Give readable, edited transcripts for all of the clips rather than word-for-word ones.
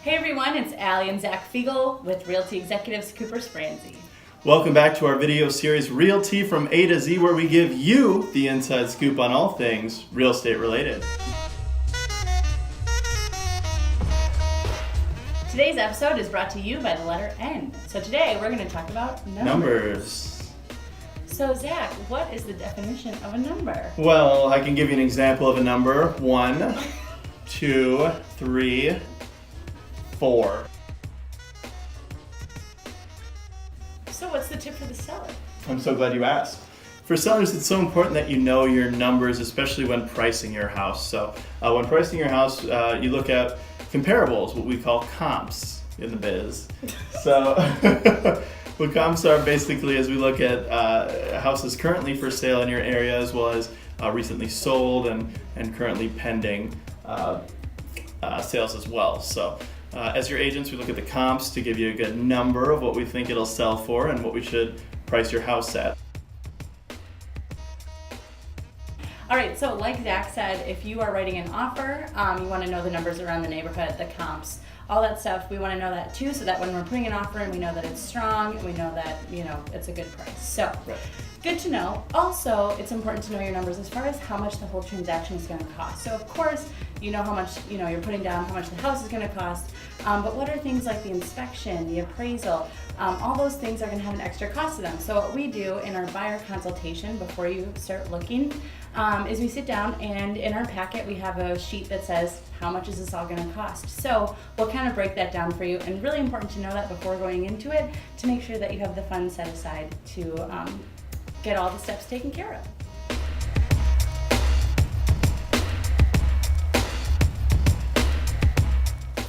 Hey everyone, it's Allie and Zach Figiel with Realty Executives Cooper Spransy. Welcome back to our video series Realty from A to Z, where we give you the inside scoop on all things real estate related. Today's episode is brought to you by the letter N. So today we're going to talk about numbers. So Zach, what is the definition of a number? Well, I can give you an example of a number. 1, 2, 3, 4. So what's the tip for the seller? I'm so glad you asked. For sellers, it's so important that you know your numbers, especially when pricing your house. So when pricing your house, you look at comparables, what we call comps in the biz. So what comps are basically is we look at houses currently for sale in your area, as well as recently sold and currently pending sales as well. So as your agents, we look at the comps to give you a good number of what we think it'll sell for and what we should price your house at. All right, so like Zach said, if you are writing an offer, you want to know the numbers around the neighborhood, the comps, all that stuff. We want to know that too, so that when we're putting an offer in, we know that it's strong and we know that, it's a good price. So Right. Good to know. Also, it's important to know your numbers as far as how much the whole transaction is going to cost. So of course, you know how much, you're putting down, how much the house is going to cost, but what are things like the inspection, the appraisal, all those things are going to have an extra cost to them. So what we do in our buyer consultation before you start looking is we sit down, and in our packet we have a sheet that says how much is this all going to cost. So we'll kind of break that down for you, and really important to know that before going into it to make sure that you have the funds set aside to get all the steps taken care of.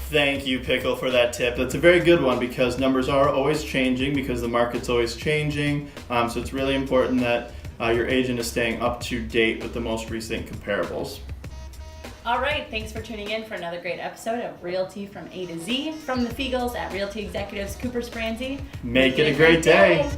Thank you, Pickle, for that tip. That's a very good one because numbers are always changing because the market's always changing. So it's really important that your agent is staying up to date with the most recent comparables. All right, thanks for tuning in for another great episode of Realty from A to Z from the Figiels at Realty Executives Cooper Spransy. Make it a great day.